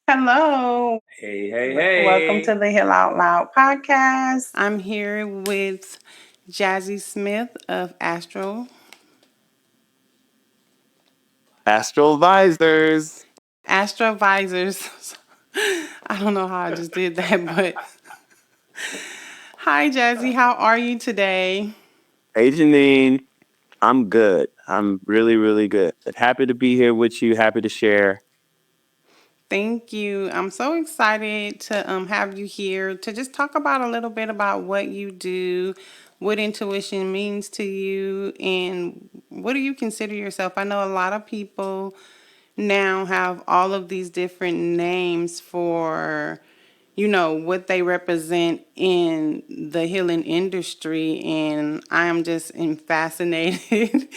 Hello. Hey, hey, Welcome to hey. the Heal Out Loud podcast. I'm here with Jazzy Smith of AstroVisors. AstroVisors. I don't know how I just did that, but hi Jazzy, how are you today? Hey, Genine. I'm good. I'm really, really good. Happy to be here with you. Happy to share. Thank you. I'm so excited to have you here to just talk about a little bit about what you do, what intuition means to you, and what do you consider yourself? I know a lot of people now have all of these different names for what they represent in the healing industry, and I am just fascinated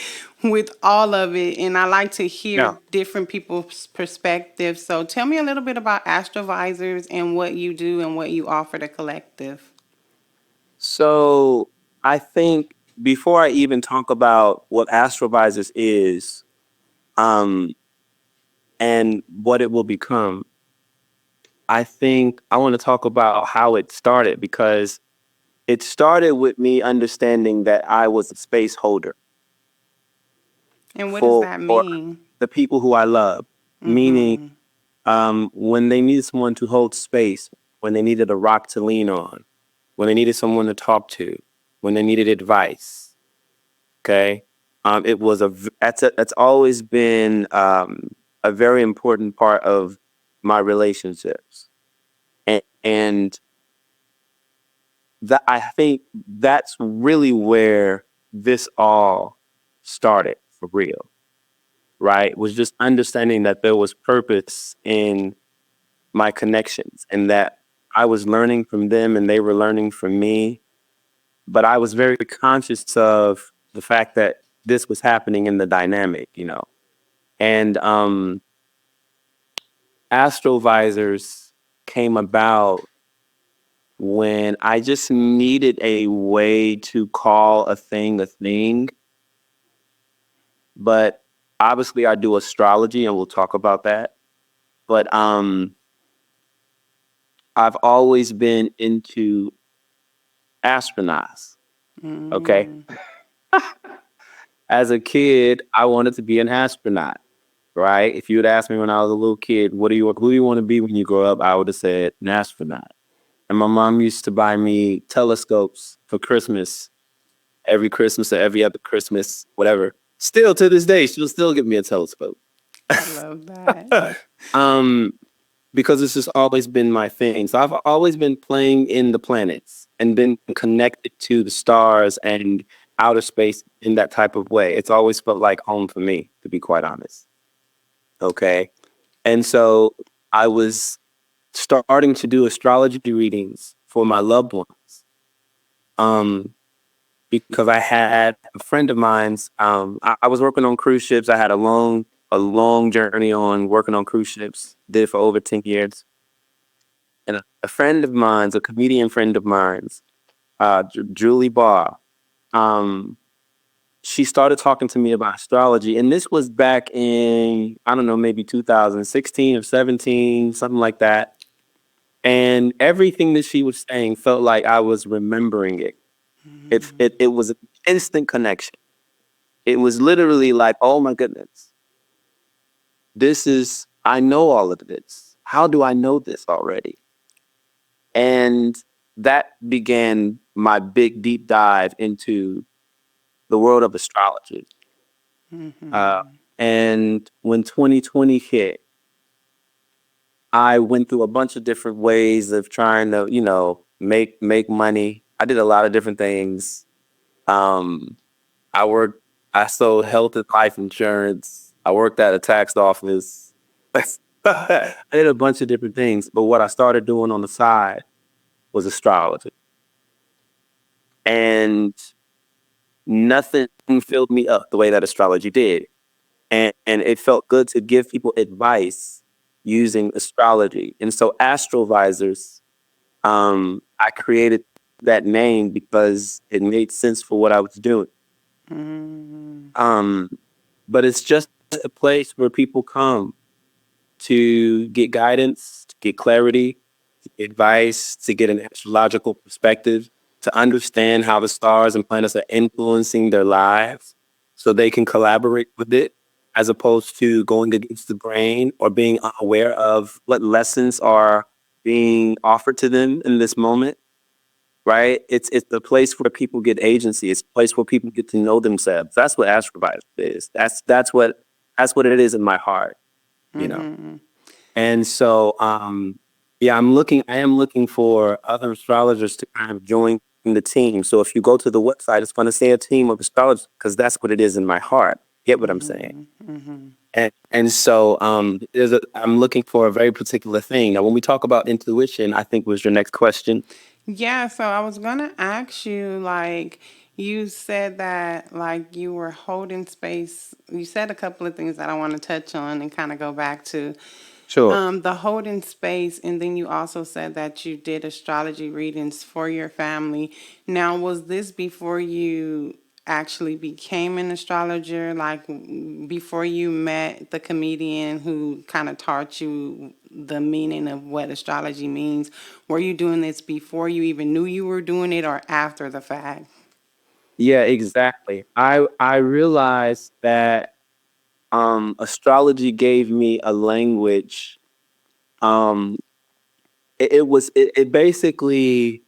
with all of it, and I like to hear Yeah. different people's perspectives. So tell me a little bit about AstroVisors and what you do and what you offer the collective. So I think before I even talk about what AstroVisors is, um, and what it will become, I think I want to talk about how it started because it started with me understanding that I was a space holder And what does for that mean? the people who I love, meaning Mm-hmm. when they needed someone to hold space, when they needed a rock to lean on, when they needed someone to talk to, when they needed advice. Okay, it was that's always been a very important part of my relationships, and that I think that's really where this all started for real. Right, was just understanding that there was purpose in my connections and that I was learning from them and they were learning from me. But I was very conscious of the fact that this was happening in the dynamic. And AstroVisors came about when I just needed a way to call a thing. But obviously, I do astrology, and we'll talk about that. But I've always been into astronauts. Okay. Mm-hmm. As a kid, I wanted to be an astronaut, right? If you had asked me when I was a little kid, who do you want to be when you grow up? I would have said an astronaut. And my mom used to buy me telescopes for Christmas, every Christmas or every other Christmas, whatever. Still to this day, she'll still give me a telescope. I love that. um, because it's just always been my thing. So I've always been playing in the planets and been connected to the stars and outer space in that type of way. It's always felt like home for me, to be quite honest. Okay. And so I was starting to do astrology readings for my loved ones. Um, because I had a friend of mine's. I was working on cruise ships. I had a long journey on working on cruise ships. Did it for over 10 years. And a friend of mine's, a comedian friend of mine's, Julie Barr, um, she started talking to me about astrology. And this was back in, I don't know, maybe 2016 or 17, something like that. And everything that she was saying felt like I was remembering it. It was an instant connection. It was literally like, oh my goodness, I know all of this. How do I know this already? And that began my big deep dive into the world of astrology. Uh, Mm-hmm. and when 2020 hit, I went through a bunch of different ways of trying to, make money. I did a lot of different things. Um, I worked. I sold health and life insurance. I worked at a tax office. I did a bunch of different things. But what I started doing on the side was astrology, and nothing filled me up the way that astrology did. And it felt good to give people advice using astrology. And so AstroVisors, I created that name because it made sense for what I was doing. Mm-hmm. Um, but it's just a place where people come to get guidance, to get clarity, to get advice, to get an astrological perspective, to understand how the stars and planets are influencing their lives so they can collaborate with it, as opposed to going against the grain or being unaware of what lessons are being offered to them in this moment, right? It's the place where people get agency. It's a place where people get to know themselves. That's what AstroVisor is. That's what it is in my heart, you know. And so, yeah, I am looking for other astrologers to kind of join the team. So if you go to the website, it's going to say a team of astrologers because that's what it is in my heart. Get what I'm saying? And so, I'm looking for a very particular thing. Now, when we talk about intuition, I think was your next question. Yeah, so I was gonna ask you, like, you said that, like, you were holding space. You said a couple of things that I want to touch on and kind of go back to. Sure. The holding space, and then you also said that you did astrology readings for your family. Now, was this before you actually became an astrologer? Like before you met the comedian who kind of taught you the meaning of what astrology means? Were you doing this before you even knew you were doing it, or after the fact? Yeah, exactly. I realized that astrology gave me a language. Um, it basically,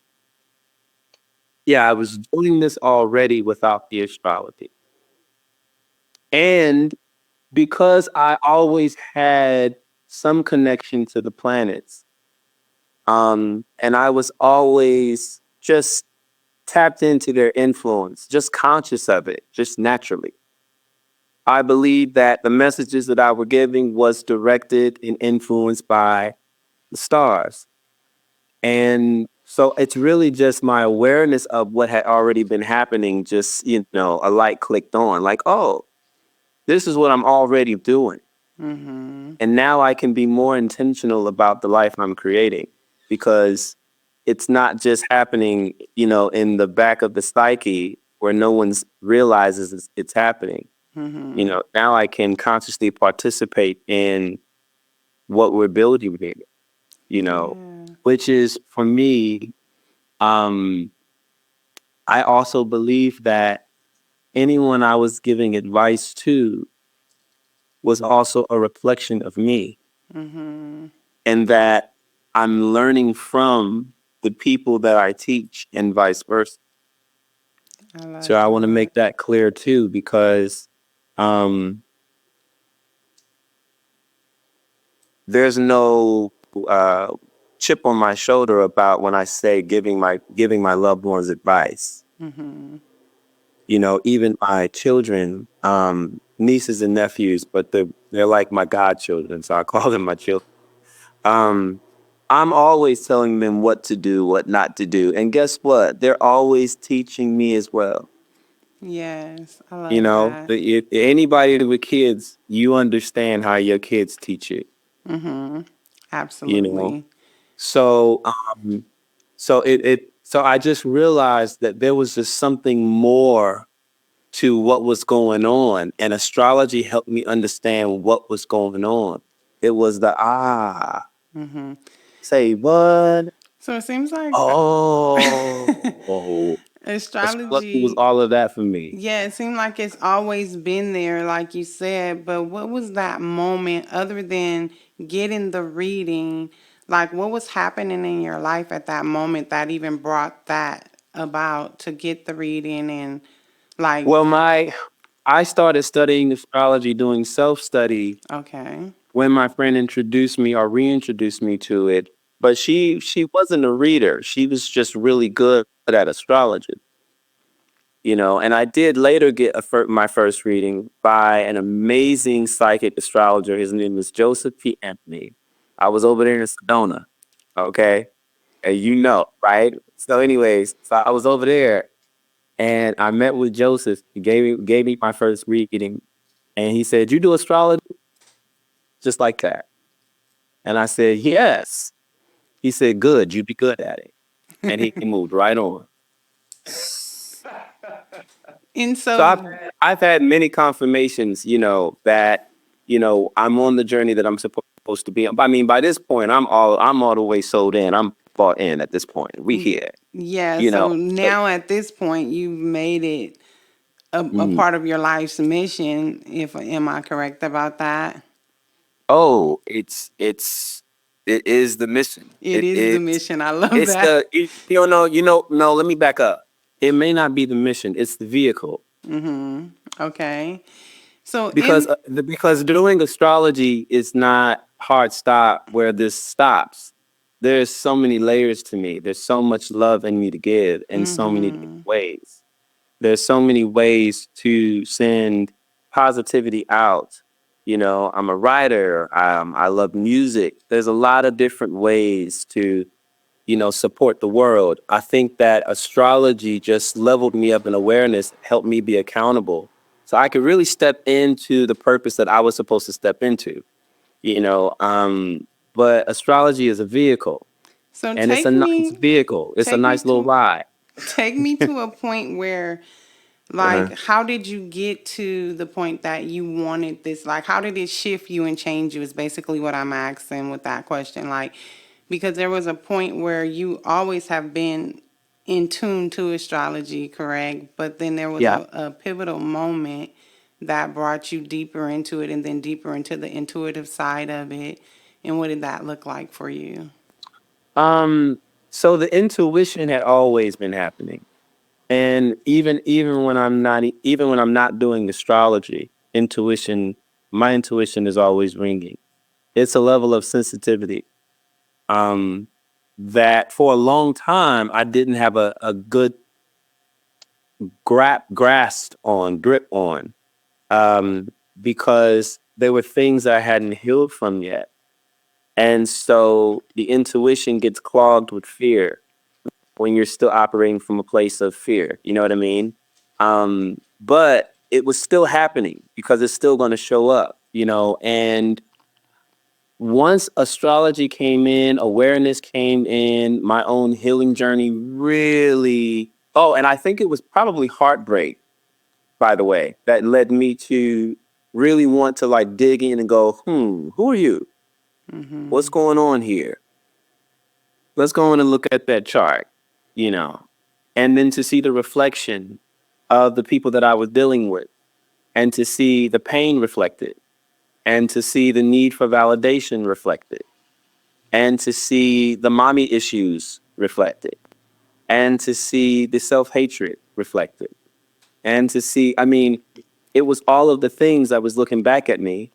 yeah, I was doing this already without the astrology, and because I always had some connection to the planets, and I was always just tapped into their influence, just conscious of it, just naturally. I believe that the messages that I were giving was directed and influenced by the stars. And so it's really just my awareness of what had already been happening, just, a light clicked on, like, oh, this is what I'm already doing. And now I can be more intentional about the life I'm creating because it's not just happening, in the back of the psyche where no one's realizes it's happening. Now I can consciously participate in what we're building here, Yeah. which is for me, um, I also believe that anyone I was giving advice to was also a reflection of me, and that I'm learning from the people that I teach and vice versa. I So like I want to that. make that clear too, because um, there's no uh, chip on my shoulder about when I say giving my loved ones advice. Even my children, nieces and nephews, but they're like my godchildren, so I call them my children. Um, I'm always telling them what to do, what not to do, and guess what? They're always teaching me as well. Yes, I love that. Anybody with kids, you understand how your kids teach you. You know, Absolutely. so so I just realized that there was just something more to what was going on, and astrology helped me understand what was going on. It was say what? So it seems like Oh, astrology was astrology, all of that for me. yeah, it seemed like it's always been there, like you said. But what was that moment other than getting the reading? Like, what was happening in your life at that moment that even brought that about to get the reading and like, Well, I started studying astrology, doing self study okay, when my friend introduced me or reintroduced me to it. But she wasn't a reader. She was just really good at astrology. And I did later get my first reading by an amazing psychic astrologer. His name was Joseph P. Anthony. I was over there in Sedona, okay? And right? So anyways, so I was over there and I met with Joseph. He gave me my first reading and he said, "You do astrology?" Just like that. And I said, "Yes." He said, "Good, you'd be good at it." And he moved right on. and So I've so I've had many confirmations, that I'm on the journey that I'm supposed supposed to be. I mean, by this point, I'm all the way sold in. I'm bought in at this point. We here, Yeah, you know. so But now at this point, you've made it a mm, part of your life's mission. If am I correct about that? oh, it is the mission. It It is the is mission. I love it's that. no, let me back up. It may not be the mission, it's the vehicle. Okay. So Because in because doing astrology is not hard stop where this stops. There's so many layers to me. There's so much love in me to give in so many different ways. There's so many ways to send positivity out. I'm a writer. I love music. There's a lot of different ways to, support the world. I think that astrology just leveled me up in awareness, helped me be accountable. So I could really step into the purpose that I was supposed to step into, you know. But astrology is a vehicle, so and it's a nice vehicle. It's a take me nice little to ride. take me to a point where, Uh-huh. like, how did you get to the point that you wanted this? Like, how did it shift you and change you is basically what I'm asking with that question. Like, because there was a point where you always have been in tune to astrology, correct? But then there was Yeah. a pivotal moment that brought you deeper into it and then deeper into the intuitive side of it. And what did that look like for you? Um. So the intuition had always been happening. And even when I'm not doing astrology, my intuition is always ringing. It's a level of sensitivity um, that for a long time I didn't have a good grip on, um, because there were things I hadn't healed from yet, and so the intuition gets clogged with fear when you're still operating from a place of fear. You know what I mean? But it was still happening because it's still going to show up, and once astrology came in, awareness came in, my own healing journey really. Oh, and I think it was probably heartbreak, by the way, that led me to really want to like dig in and go, who are you? What's going on here? Let's go in and look at that chart, you know, and then to see the reflection of the people that I was dealing with, and to see the pain reflected, and to see the need for validation reflected, and to see the mommy issues reflected, and to see the self hatred reflected, and to see, I mean, it was all of the things that was looking back at me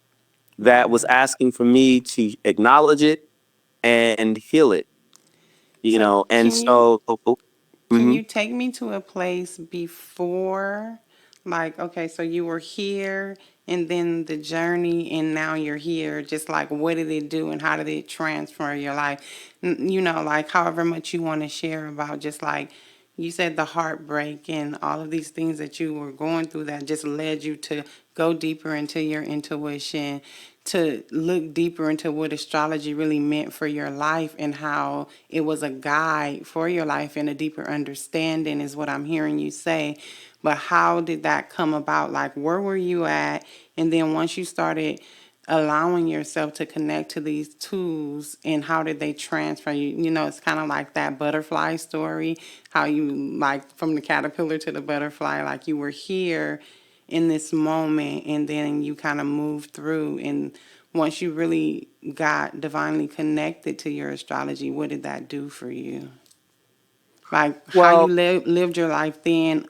that was Right. asking for me to acknowledge it and heal it, So and so. can Mhm. you take me to a place before, like, okay, so you were here and then the journey and now you're here, just like what did it do and how did it transfer your life? Like however much you want to share about just like you said the heartbreak and all of these things that you were going through that just led you to go deeper into your intuition, to look deeper into what astrology really meant for your life and how it was a guide for your life and a deeper understanding is what I'm hearing you say. But how did that come about? Like, where were you at? And then once you started allowing yourself to connect to these tools and how did they transfer you? It's kind of like that butterfly story, how you like from the caterpillar to the butterfly, like you were here in this moment and then you kind of move through, and once you really got divinely connected to your astrology, what did that do for you? Like how you Well, lived your life then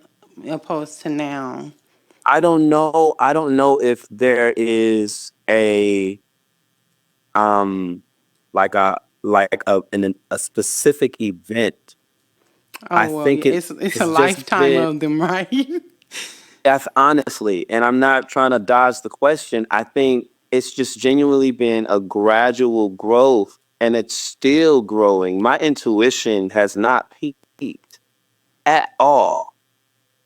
opposed to now. I don't know. I don't know if there is um a specific event. I Oh well, yeah, think it's a it's just lifetime been. of them, right? That's honestly, and I'm not trying to dodge the question. I think it's just genuinely been a gradual growth, and it's still growing. My intuition has not peaked at all.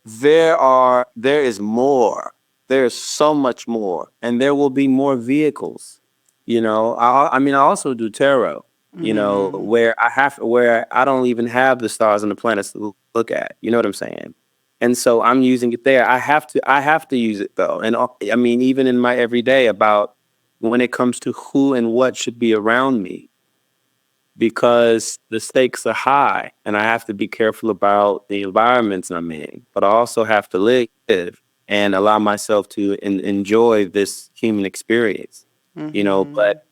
There is more. There's so much more, and there will be more vehicles. I mean, I also do tarot. Where I don't even have the stars and the planets to look at. You know what I'm saying? And so I'm using it there. I have to use it though, and I mean, even in my everyday about when it comes to who and what should be around me because the stakes are high and I have to be careful about the environments I'm in, but I also have to live and allow myself to enjoy this human experience, but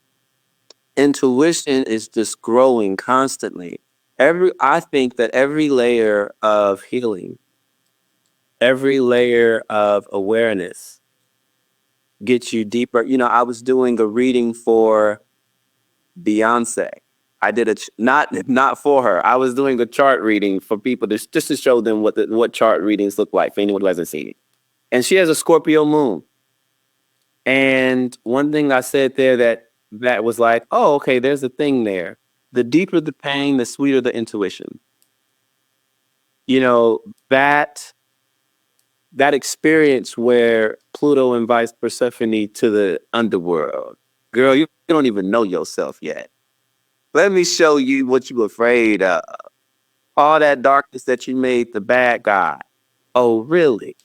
intuition is just growing constantly. I think that every layer of healing, every layer of awareness gets you deeper. I was doing a reading for Beyonce. I did not for her. I was doing a chart reading for people just to show them what chart readings look like for anyone who hasn't seen it. And she has a Scorpio moon. And one thing I said there that was like, oh, okay, there's a thing there. The deeper the pain, the sweeter the intuition. You know, that that experience where Pluto invites Persephone to the underworld. Girl, you don't even know yourself yet. Let me show you what you're afraid of. All that darkness that you made the bad guy. Oh, really?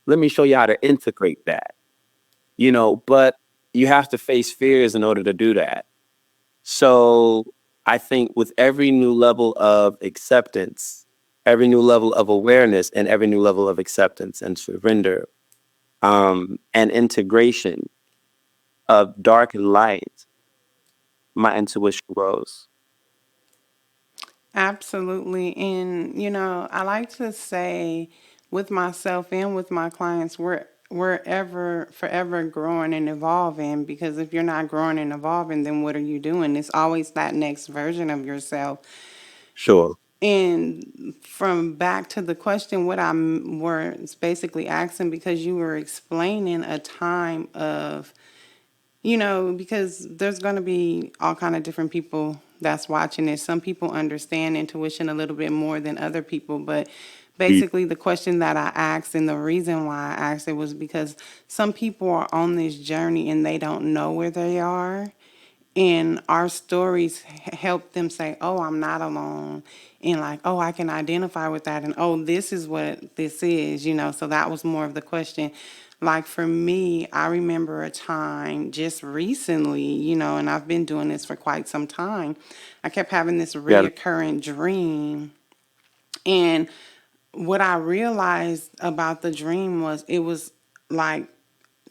Let me show you how to integrate that. But you have to face fears in order to do that. So I think with every new level of acceptance, every new level of awareness, and every new level of acceptance and surrender, and integration of dark and light, my intuition grows. Absolutely. And, I like to say with myself and with my clients, we're ever forever growing and evolving, because if you're not growing and evolving, then what are you doing? It's always that next version of yourself. Sure. And from back to the question, what I'm was basically asking, because you were explaining a time of, because there's going to be all kind of different people that's watching this. Some people understand intuition a little bit more than other people, but basically the question that I asked and the reason why I asked it was because some people are on this journey and they don't know where they are, and our stories help them say, oh, I'm not alone, and like, oh, I can identify with that, and oh, this is what this is, so that was more of the question. Like for me, I remember a time just recently, and I've been doing this for quite some time. I kept having this Yeah. reoccurring dream, and what I realized about the dream was it was like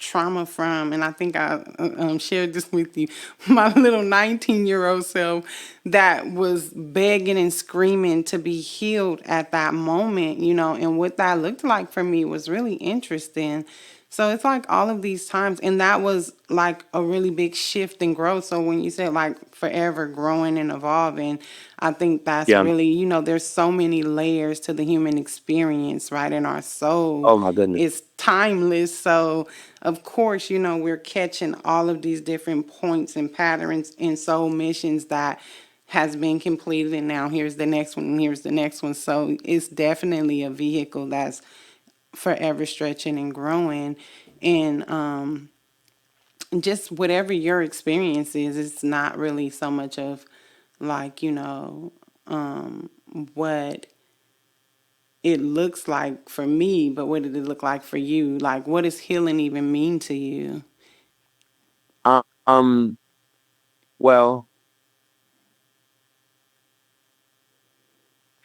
trauma from, and I think I shared this with you, my little 19-year-old self that was begging and screaming to be healed at that moment, and what that looked like for me was really interesting. So it's like all of these times, and that was like a really big shift and growth. So when you said like forever growing and evolving, I think that's Yeah. really, there's so many layers to the human experience, right? And our soul Oh my goodness. is timeless. So of course, we're catching all of these different points and patterns and soul missions that has been completed, and now here's the next one, and here's the next one. So it's definitely a vehicle that's forever stretching and growing. And just whatever your experience is, it's not really so much of like, what it looks like for me, but what did it look like for you? Like, what does healing even mean to you? Uh, um. Well,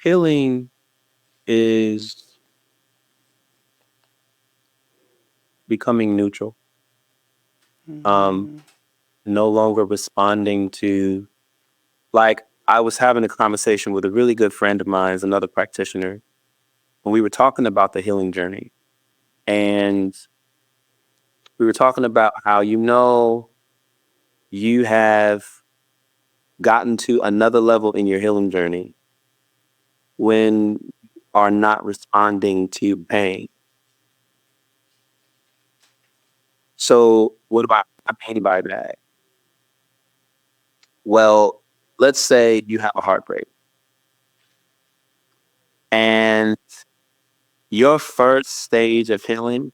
healing is becoming neutral. Um. No longer responding to, like, I was having a conversation with a really good friend of mine, another practitioner, when we were talking about the healing journey, and we were talking about how you have gotten to another level in your healing journey when you are not responding to pain. So what do I mean by that? Well, let's say you have a heartbreak and your first stage of healing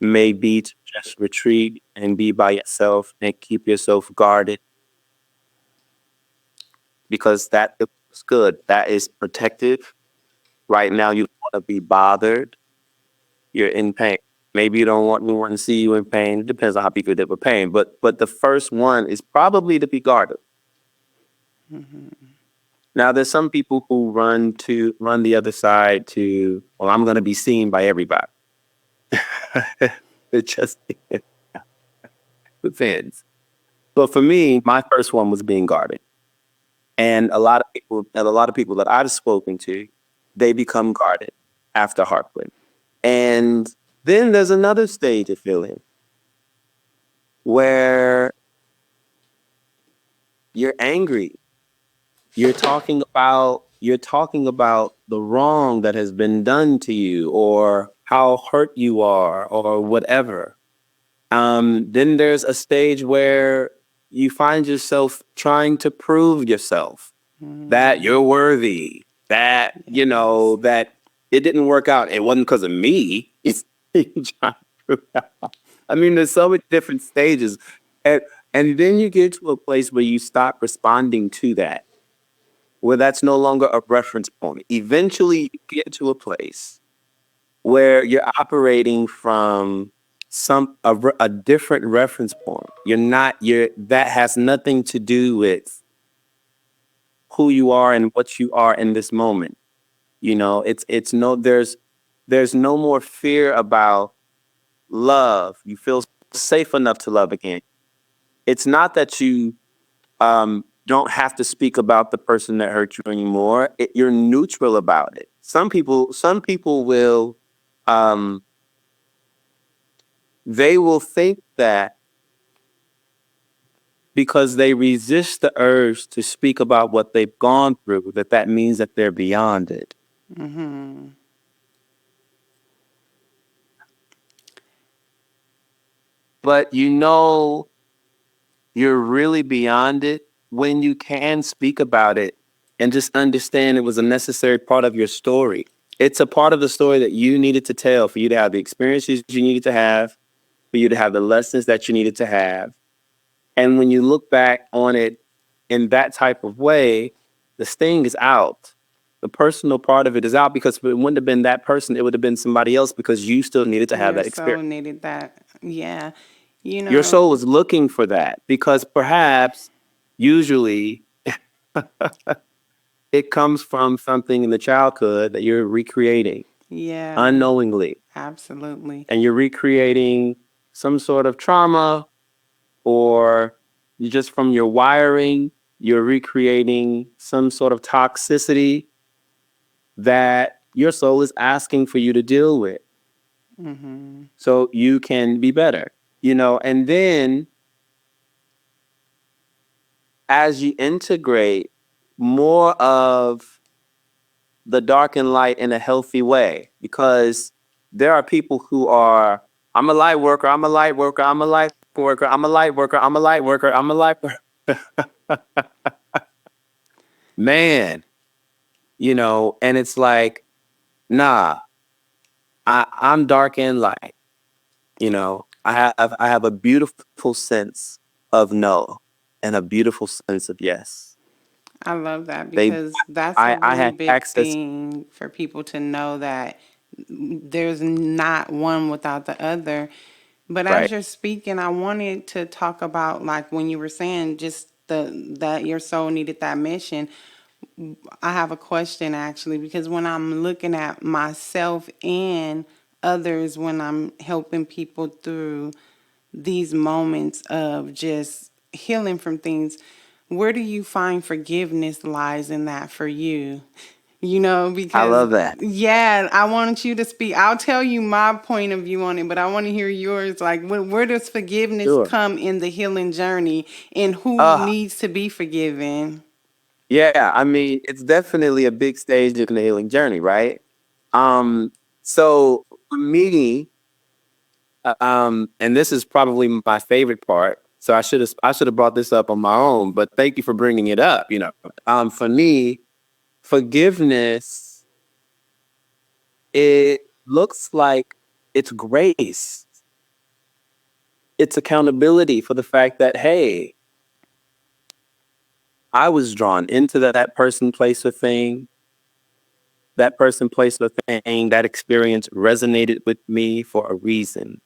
may be to just retreat and be by yourself and keep yourself guarded because that is good. That is protective. Right now, you don't want to be bothered. You're in pain. Maybe you don't want anyone to see you in pain. It depends on how people deal with pain. But the first one is probably to be guarded. Now there's some people who run the other side to, well, I'm gonna be seen by everybody. It just depends. But for me, my first one was being guarded. And a lot of people that I've spoken to, they become guarded after heartbreak. And then there's another stage of feeling where you're angry. You're talking about the wrong that has been done to you or how hurt you are or whatever. Then there's a stage where you find yourself trying to prove yourself that you're worthy, that, Yes. that it didn't work out. It wasn't because of me. It's you trying to prove that. I mean, there's so many different stages. And, and then you get to a place where you stop responding to that, where that's no longer a reference point. Eventually, you get to a place where you're operating from a different reference point. You're that has nothing to do with who you are and what you are in this moment. It's no there's no more fear about love. You feel safe enough to love again. It's not that you don't have to speak about the person that hurt you anymore. You're neutral about it. Some people will um, they will think that because they resist the urge to speak about what they've gone through, that means that they're beyond it. But you're really beyond it when you can speak about it and just understand it was a necessary part of your story. It's a part of the story that you needed to tell for you to have the experiences you needed to have, for you to have the lessons that you needed to have. And when you look back on it in that type of way, the sting is out. The personal part of it is out because if it wouldn't have been that person, it would have been somebody else because you still needed to have Your that experience. soul needed that. Yeah. You Your know, soul was looking for that because perhaps, usually, it comes from something in the childhood that you're recreating yeah, unknowingly. absolutely. And you're recreating some sort of trauma, or you just from your wiring, you're recreating some sort of toxicity that your soul is asking for you to deal with so you can be better. And then as you integrate more of the dark and light in a healthy way, because there are people who are, I'm a light worker, I'm a light worker, I'm a light worker, I'm a light worker, I'm a light worker, I'm a light worker. Man, and it's like, nah, I'm dark and light. I have a beautiful sense of no and a beautiful sense of yes. I love that They because that's a I really had big access. thing for people to know that there's not one without the other. But as Right. you're speaking, I wanted to talk about like when you were saying just that your soul needed that mission. I have a question actually because when I'm looking at myself and others when I'm helping people through these moments of just healing from things, where do you find forgiveness lies in that for you? I Because love that. yeah, I want you to speak. I'll tell you my point of view on it, but I want to hear yours. Like, where does forgiveness Sure. come in the healing journey, and who Uh needs to be forgiven? yeah, I mean, it's definitely a big stage in the healing journey, right? So for me, and this is probably my favorite part. So I should have brought this up on my own, but thank you for bringing it up. For me, forgiveness, it looks like it's grace. It's accountability for the fact that, hey, I was drawn into that person, place, or thing. That person, place, or thing, that experience resonated with me for a reason.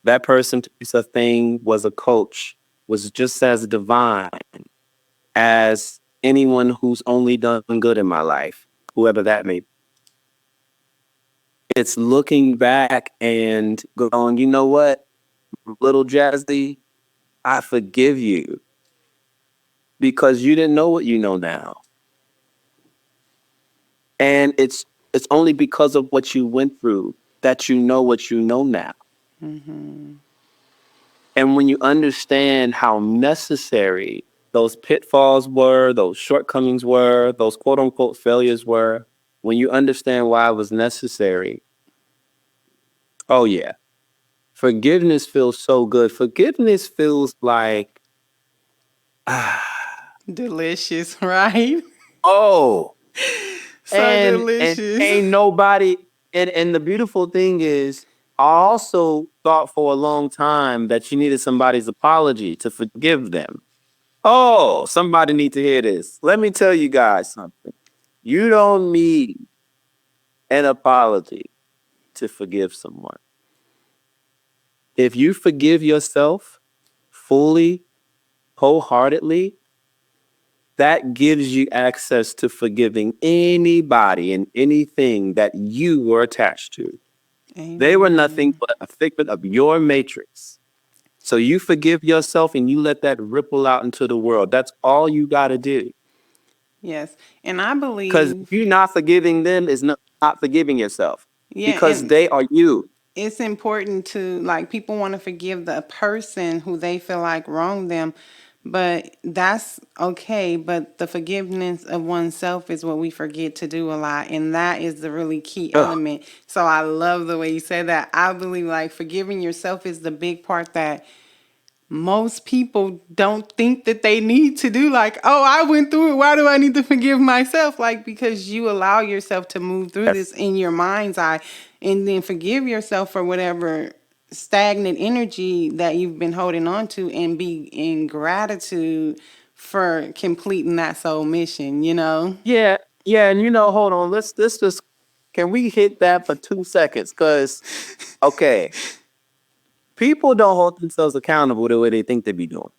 That person, place, or thing was a coach, was just as divine as anyone who's only done good in my life, whoever that may be. It's looking back and going, you know what, little Jazzy, I forgive you because you didn't know what you know now. And it's only because of what you went through that you know what you know now. And when you understand how necessary those pitfalls were, those shortcomings were, those quote unquote failures were, when you understand why it was necessary, oh yeah, forgiveness feels so good. Forgiveness feels like, Delicious, right? oh, So and delicious. ain't nobody. And the beautiful thing is, I also thought for a long time that you needed somebody's apology to forgive them. Oh, somebody need to hear this. Let me tell you guys something. You don't need an apology to forgive someone. If you forgive yourself fully, wholeheartedly, that gives you access to forgiving anybody and anything that you were attached to. They were nothing Amen. but a figment of your matrix. So you forgive yourself and you let that ripple out into the world. That's all you got to do. Yes. And I Because believe, you not forgiving them is not forgiving yourself yeah, because and they are you. it's important to, like, people want to forgive the person who they feel like wronged them, but that's okay. But the forgiveness of oneself is what we forget to do a lot, and that is the really key Ugh. element. So I love the way you said that. I believe like forgiving yourself is the big part that most people don't think that they need to do. Like, oh, I went through it, why do I need to forgive myself? Like, because you allow yourself to move through this Yes. in your mind's eye, and then forgive yourself for whatever stagnant energy that you've been holding on to, and be in gratitude for completing that soul mission, you know. Yeah. Yeah. And hold on. Let's just, can we hit that for 2 seconds? Because, okay, people don't hold themselves accountable the way they think they be doing.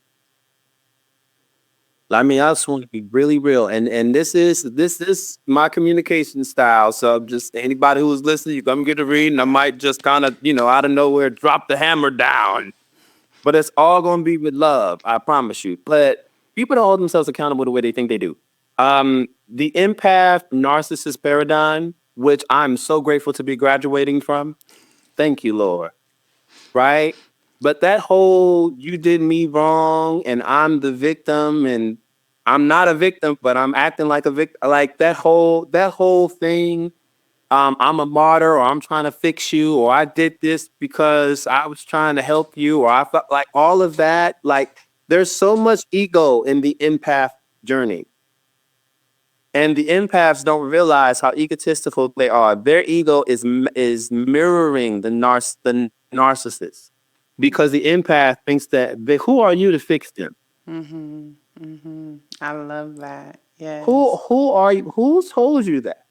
I mean, I just want to be really real, and this is my communication style. So just anybody who's listening, you come get a read, and I might just kind of out of nowhere drop the hammer down. But it's all going to be with love, I promise you. But people don't hold themselves accountable the way they think they do. The empath narcissist paradigm, which I'm so grateful to be graduating from. Thank you, Lord. Right? But that whole you did me wrong and I'm the victim and I'm not a victim, but I'm acting like a victim. Like that whole thing. I'm a martyr, or I'm trying to fix you, or I did this because I was trying to help you, or I felt like all of that. Like there's so much ego in the empath journey. And the empaths don't realize how egotistical they are. Their ego is mirroring the narcissist, because the empath thinks that who are you to fix them? Mhm. Mhm. I love that. Who Yes. who are you? Who told you that?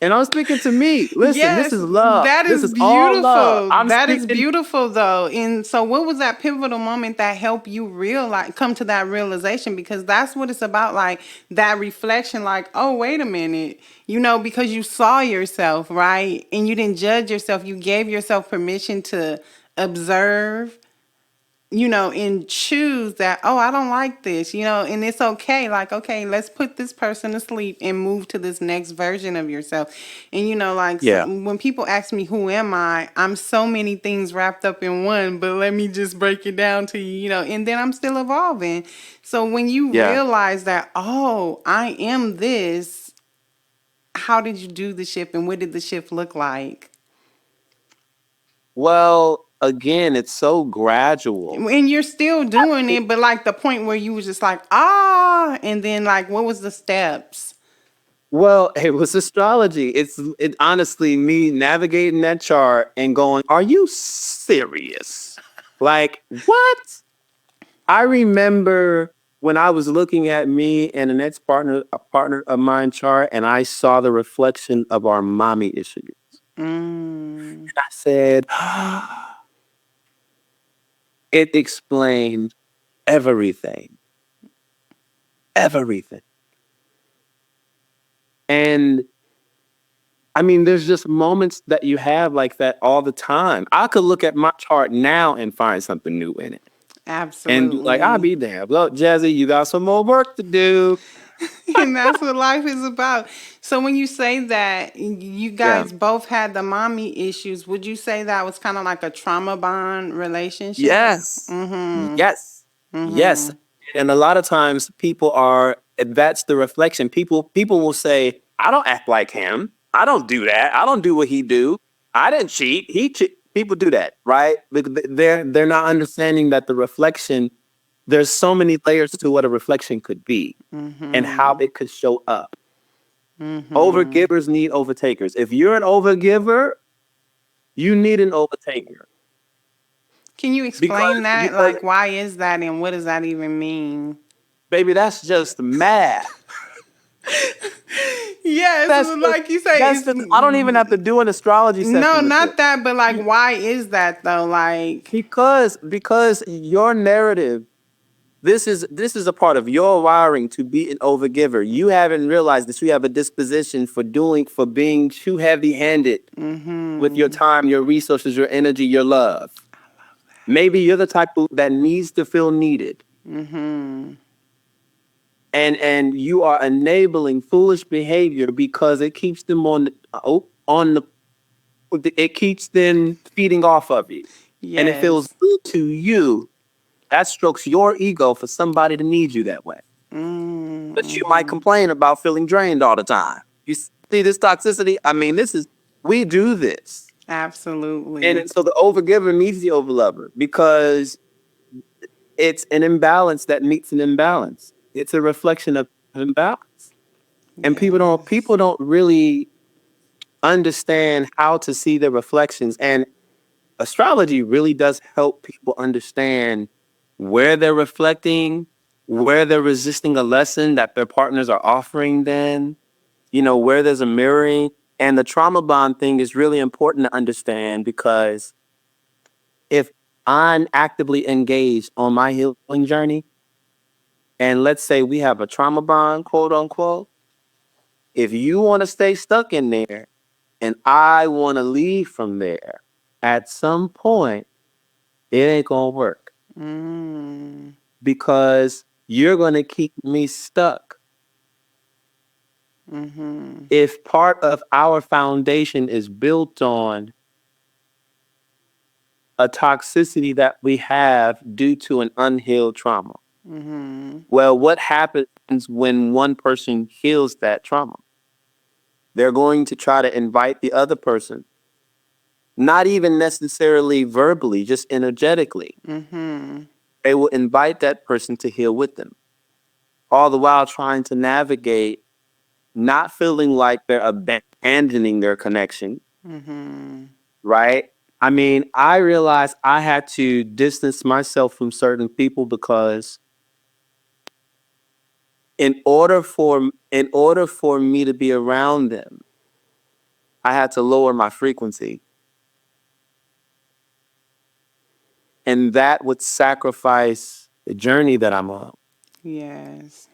And I'm speaking to me. Listen, this Yes, is love. that This is is all love. beautiful. I'm That is speaking. beautiful though. And so what was that pivotal moment that helped you realize, come to that realization? Because that's what it's about, like that reflection, like, oh, wait a minute. Because you saw yourself, right? And you didn't judge yourself. You gave yourself permission to observe, and choose that, oh, I don't like this, and it's okay. Like, okay, let's put this person to sleep and move to this next version of yourself. And, like, so Yeah, when people ask me, who am I? I'm so many things wrapped up in one, but let me just break it down to you, and then I'm still evolving. So when you yeah. realize that, oh, I am this, how did you do the shift and what did the shift look like? Well, again, it's so gradual. And you're still doing it, but like the point where you was just like, ah, and then like, what was the steps? Well, it was astrology. It honestly me navigating that chart and going, "Are you serious? Like what?" I remember. when I was looking at me and an ex-partner, a partner of mine chart, and I saw the reflection of our mommy issues, Mm, and I said, it explained everything, everything. And I mean, there's just moments that you have like that all the time. I could look at my chart now and find something new in it and be like, I'll absolutely. be damned. Well, Jazzy, you got some more work to do. And that's what life is about. So when you say that you Yeah. guys both had the mommy issues, would you say that was kind of like a trauma bond relationship? Yes. Mm-hmm. Yes. Yes. Mm-hmm. And a lot of times people are that's the reflection. People will say, I don't act like him. I don't do that. I don't do what he do. I didn't cheat. He cheat. People do that, right? Because they're not understanding that the reflection, there's so many layers to what a reflection could be and how Mm-hmm. it could show up. Mm-hmm. Overgivers need overtakers. If you're an overgiver, you need an overtaker Can you because explain that? because Like, why is that, and what does that even mean? baby, that's just math. Yes, That's just like you say, that's it's just I don't even have to do an astrology no, session with this. not that, but like, You, why is that though? Like, because your narrative, this is a part of your wiring to be an overgiver. You haven't realized that you have a disposition for being too heavy-handed with your mm-hmm, time, your resources, your energy, your love. Maybe you're the type that needs to feel needed. mm-hmm, And you are enabling foolish behavior because it keeps them on the it keeps them feeding off of you. And it feels yes, good to you. That strokes your ego for somebody to need you that way. But you might mm-hmm, complain about feeling drained all the time. You see this toxicity? I mean, we do this. absolutely, So the overgiver needs the overlover because it's an imbalance that meets an imbalance. It's a reflection of imbalance. And yes, people don't really understand how to see their reflections. And astrology really does help people understand where they're reflecting, where they're resisting a lesson that their partners are offering them, where there's a mirroring. And the trauma bond thing is really important to understand because if I'm actively engaged on my healing journey, and let's say we have a trauma bond, quote unquote, if you want to stay stuck in there and I want to leave from there, at some point, it ain't going to work mm, because you're going to keep me stuck. mm-hmm, If part of our foundation is built on a toxicity that we have due to an unhealed trauma, mm-hmm, well, what happens when one person heals that trauma? They're going to try to invite the other person, not even necessarily verbally, just energetically. mm-hmm, They will invite that person to heal with them, all the while trying to navigate not feeling like they're abandoning their connection, mm-hmm, right? I mean, I realized I had to distance myself from certain people because in order for me to be around them, I had to lower my frequency, and that would sacrifice the journey that I'm on. yes,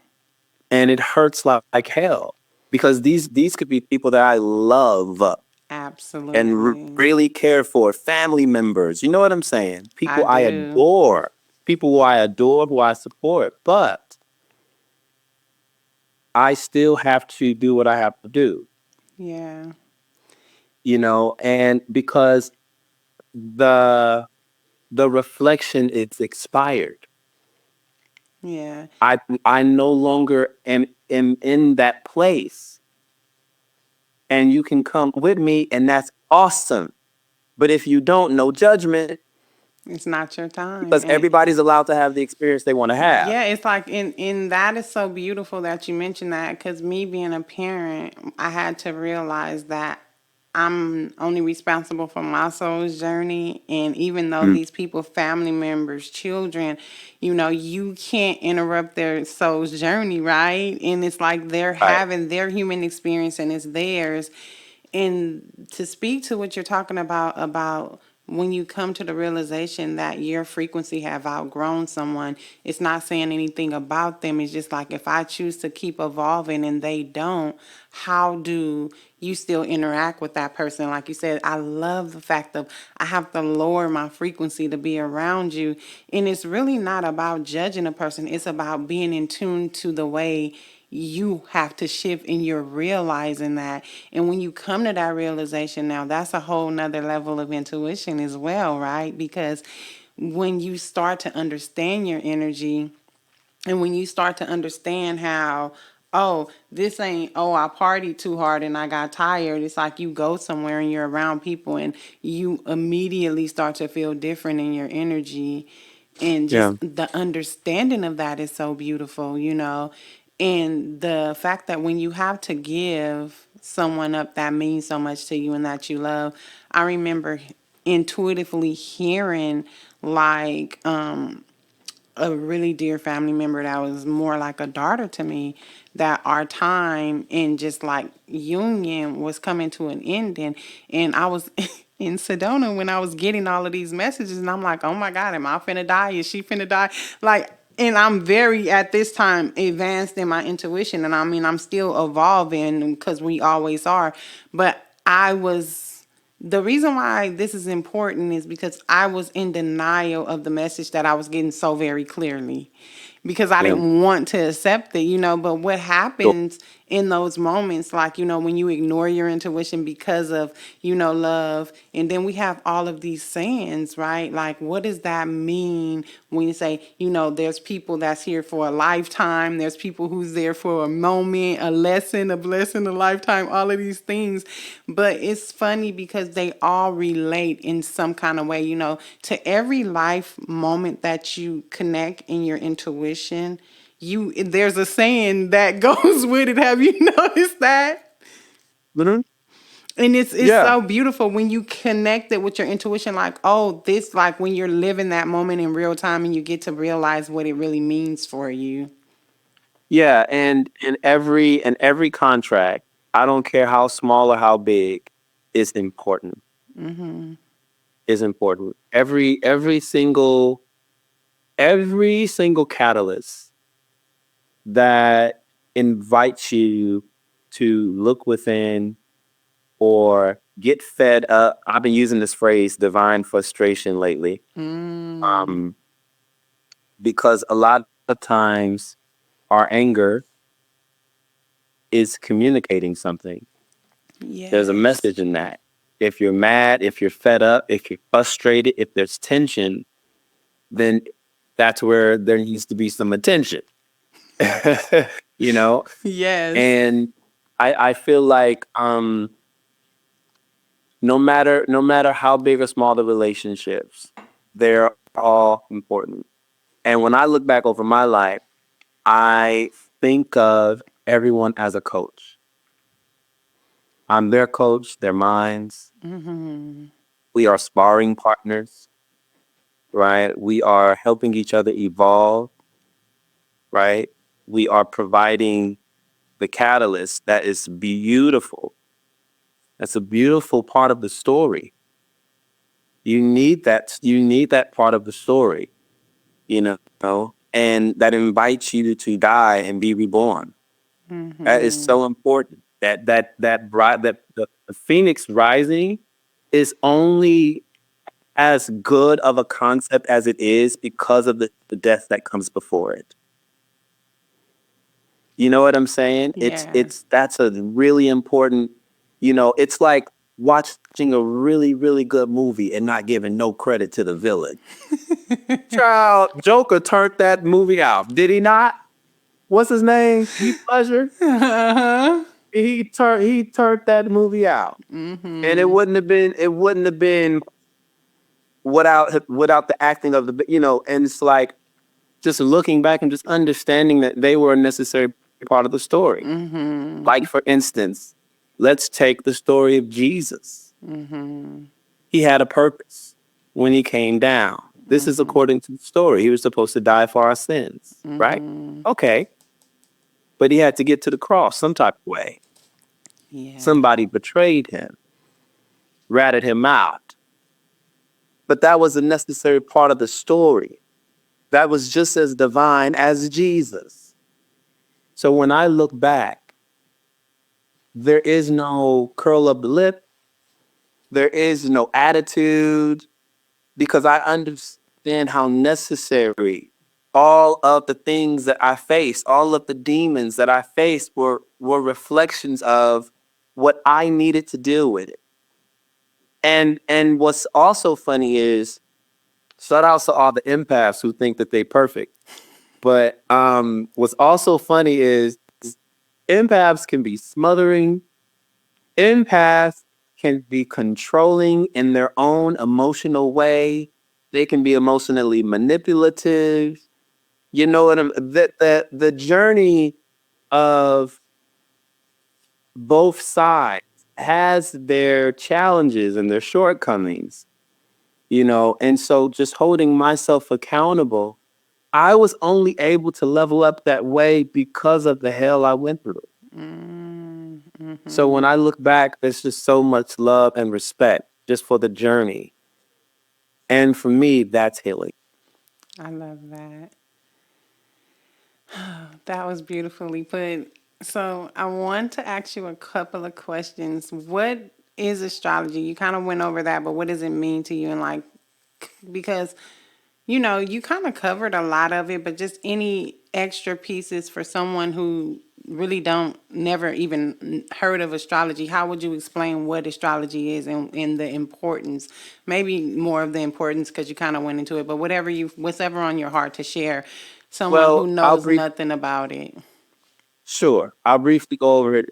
And it hurts like hell because these could be people that I love and absolutely, really care for, family members. You know what I'm saying? I People I do, adore, people who I adore, who I support. But I still have to do what I have to do, yeah, and because the the reflection is expired. yeah. I no longer am in that place, and you can come with me, and that's awesome. But if you don't, no judgment, It's not your time, because and everybody's allowed to have the experience they want to have. yeah, it's like in that is so beautiful that you mentioned that because me being a parent, I had to realize that I'm only responsible for my soul's journey. And even though Mm, these people, family members, children, you can't interrupt their soul's journey, right? And it's like they're right. having their human experience and it's theirs. And to speak to what you're talking about when you come to the realization that your frequency have outgrown someone, it's not saying anything about them. It's just like if I choose to keep evolving and they don't, how do you still interact with that person? Like you said, I love the fact of I have to lower my frequency to be around you. And it's really not about judging a person. It's about being in tune to the way you have to shift and you're realizing that. And when you come to that realization now, that's a whole nother level of intuition as well, right? Because when you start to understand your energy, and when you start to understand how, oh, this ain't, oh, I partied too hard and I got tired. It's like you go somewhere and you're around people and you immediately start to feel different in your energy. And just Yeah. the understanding of that is so beautiful. And the fact that when you have to give someone up that means so much to you and that you love, I remember intuitively hearing like a really dear family member that was more like a daughter to me, that our time in just like union was coming to an ending. And I was in Sedona when I was getting all of these messages and I'm like, oh my God, am I finna die? Is she finna die? Like, and I'm very at this time advanced in my intuition, and I mean I'm still evolving because we always are. But I was the reason why this is important is because I was in denial of the message that I was getting so very clearly because I Yeah. didn't want to accept it. But what So, happens in those moments, like, when you ignore your intuition because of, love, and then we have all of these sayings, right? Like, what does that mean when you say, there's people that's here for a lifetime, there's people who's there for a moment, a lesson, a blessing, a lifetime, all of these things. But it's funny because they all relate in some kind of way, to every life moment that you connect in your intuition. There's a saying that goes with it. Have you noticed that? mhm. And it's Yeah. so beautiful when you connect it with your intuition, like, oh, this, like when you're living that moment in real time and you get to realize what it really means for you. Yeah. And in every contract, I don't care how small or how big, is important. Is important. Every single catalyst that invites you to look within or get fed up. I've been using this phrase divine frustration lately. Mm, Um, because a lot of times our anger is communicating something. There's a message yes. in that. If you're mad, if you're fed up, if you're frustrated, if there's tension, then that's where there needs to be some attention. you know? Yes. And I feel like no matter how big or small the relationships, they're all important. And when I look back over my life, I think of everyone as a coach. I'm their coach, they're mine. Hmm. We are sparring partners, right? We are helping each other evolve, right? We are providing the catalyst that is beautiful. That's a beautiful part of the story. You need that part of the story, and that invites you to die and be reborn. That is Hmm. so important. The phoenix rising is only as good of a concept as it is because of the death that comes before it. You know what I'm saying? It's Yes. it's that's a really important. It's like watching a really really good movie and not giving no credit to the villain. Child, Joker turned that movie out, did he not? What's his name? Heath Ledger. Uh-huh. He turned that movie out, and it Hmm. wouldn't have been without the acting of and it's like just looking back and just understanding that they were a necessary part of the story. Hmm. Like for instance. Let's take the story of Jesus. He had a purpose when he came down. This is according to the story. He was supposed to die for our sins, right? Okay. But he had to get to the cross some type of way. Yeah. Somebody betrayed him, ratted him out. But that was a necessary part of the story. That was just as divine as Jesus. So when I look back, there is no curl up the lip, there is no attitude, because I understand how necessary all of the things that I faced, all of the demons that I faced were reflections of what I needed to deal with it. And what's also funny is shout out to all the empaths who think that they perfect. But what's also funny is empaths can be smothering. Empaths can be controlling in their own emotional way. They can be emotionally manipulative. You know what I'm the journey of both sides has their challenges and their shortcomings, you know, and so just holding myself accountable, I was only able to level up that way because of the hell I went through. So when I look back, there's just so much love and respect just for the journey. And for me, that's healing. I love that. That was beautifully put. So I want to ask you a couple of questions. What is astrology? You kind of went over that, but what does it mean to you? And like, because you kind of covered a lot of it, but just any extra pieces for someone who really don't never even heard of astrology. How would you explain what astrology is and the importance? Maybe more of the importance because you kind of went into it, but whatever on your heart to share, someone who Well, I'll knows brief nothing about it. Sure. I'll briefly go over it.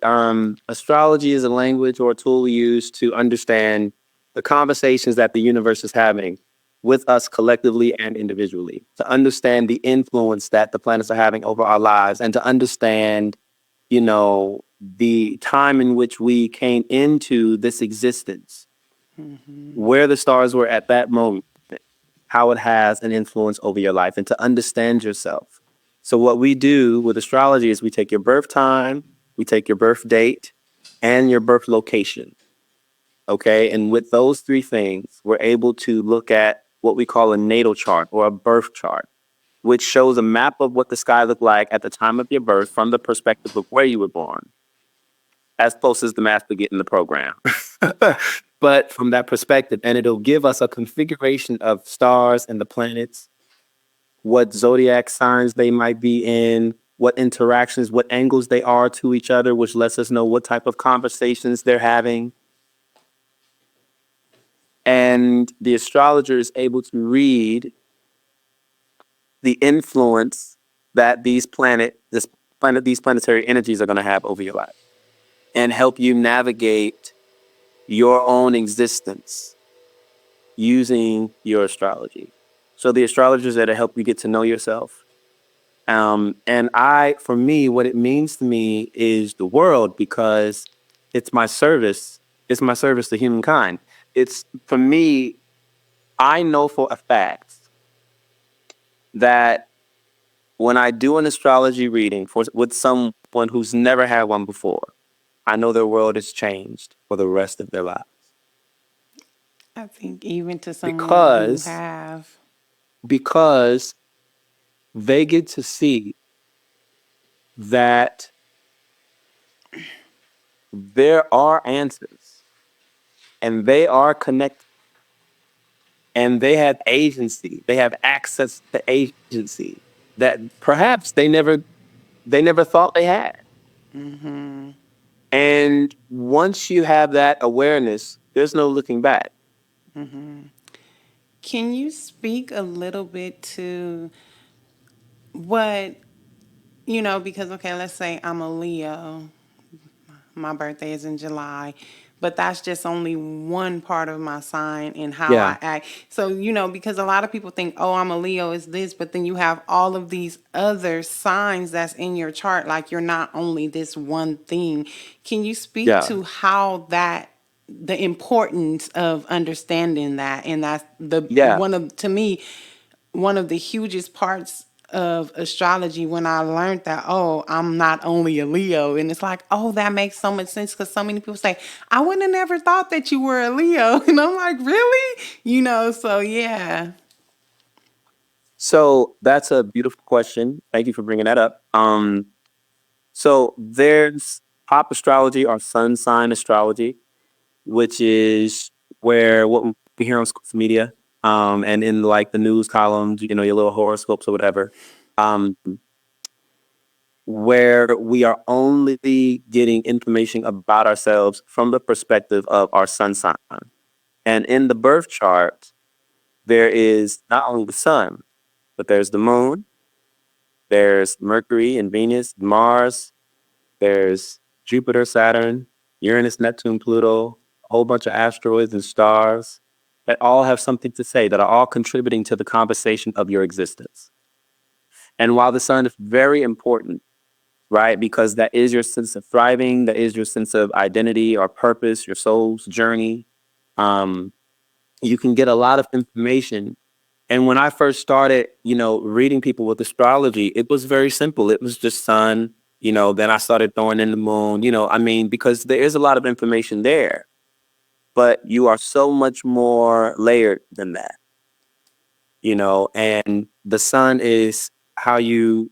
Astrology is a language or a tool we use to understand the conversations that the universe is having with us collectively and individually, to understand the influence that the planets are having over our lives, and to understand, you know, the time in which we came into this existence, where the stars were at that moment, how it has an influence over your life, and to understand yourself. So, what we do with astrology is we take your birth time, we take your birth date, and your birth location. Okay. And with those three things, we're able to look at what we call a natal chart or a birth chart, which shows a map of what the sky looked like at the time of your birth from the perspective of where you were born, as close as the math could get in the program. But from that perspective, and it'll give us a configuration of stars and the planets, what zodiac signs they might be in, what interactions, what angles they are to each other, which lets us know what type of conversations they're having. And the astrologer is able to read the influence that these planetary energies are going to have over your life and help you navigate your own existence using your astrology. So the astrologer is there to help you get to know yourself. And for me, what it means to me is the world because it's my service. It's my service to humankind. It's for me, I know for a fact that when I do an astrology reading with someone who's never had one before, I know their world is changed for the rest of their lives I think even to someone who because have. because they get to see that there are answers and they are connected and they have agency. They have access to agency that perhaps they never thought they had. And once you have that awareness, there's no looking back. Can you speak a little bit to what, because, okay, let's say I'm a Leo. My birthday is in July, but that's just only one part of my sign and how Yeah, I act. So, because a lot of people think, oh, I'm a Leo, is this, but then you have all of these other signs that's in your chart. Like you're not only this one thing. Can you speak yeah, to how the importance of understanding that? And that's yeah. to me, one of the hugest parts of astrology when I learned that, oh, I'm not only a Leo. And it's like, oh, that makes so much sense because so many people say, I wouldn't have never thought that you were a Leo. And I'm like, really? So yeah. So that's a beautiful question. Thank you for bringing that up. So there's pop astrology or sun sign astrology, which is where what we hear on social media, and in like the news columns, your little horoscopes or whatever, um, where we are only getting information about ourselves from the perspective of our sun sign. And in the birth chart, there is not only the sun, but there's the moon, there's Mercury and Venus, Mars, there's Jupiter, Saturn, Uranus, Neptune, Pluto, a whole bunch of asteroids and stars that all have something to say, that are all contributing to the conversation of your existence. And while the sun is very important, right, because that is your sense of thriving, that is your sense of identity or purpose, your soul's journey, um, you can get a lot of information. And when I first started, reading people with astrology, it was very simple. It was just sun, then I started throwing in the moon, because there is a lot of information there, but you are so much more layered than that, and the sun is how you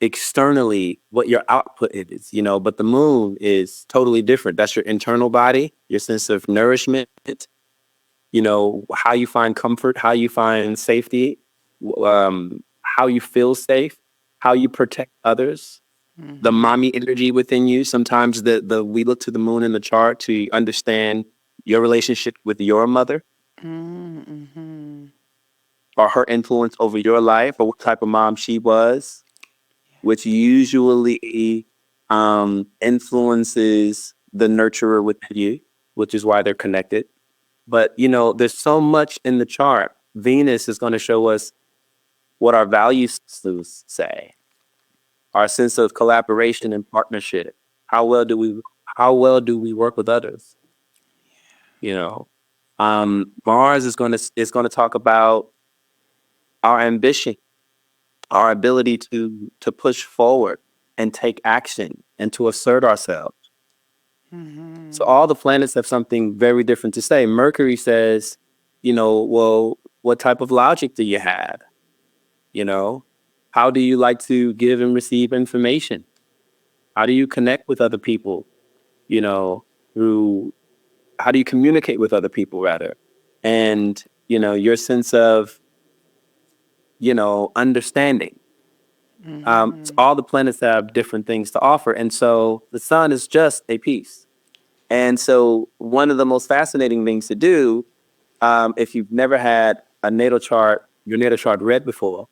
externally, what your output is, but the moon is totally different. That's your internal body, your sense of nourishment, how you find comfort, how you find safety, how you feel safe, how you protect others, the mommy energy within you. Sometimes the we look to the moon in the chart to understand your relationship with your mother Mm-hmm. or her influence over your life or what type of mom she was, which usually influences the nurturer within you, which is why they're connected. But there's so much in the chart. Venus is going to show us what our values say, our sense of collaboration and partnership. How well do we how well do we work with others? You know, Mars is going to talk about our ambition, our ability to push forward and take action and to assert ourselves. So Mm-hmm. all the planets have something very different to say. Mercury says, well, what type of logic do you have? You know, how do you like to give and receive information? How do you connect with other people? You know, through how do you communicate with other people rather? And, your sense of, understanding. So Mm-hmm. all the planets have different things to offer. And so the sun is just a piece. And so one of the most fascinating things to do, if you've never had your natal chart read before,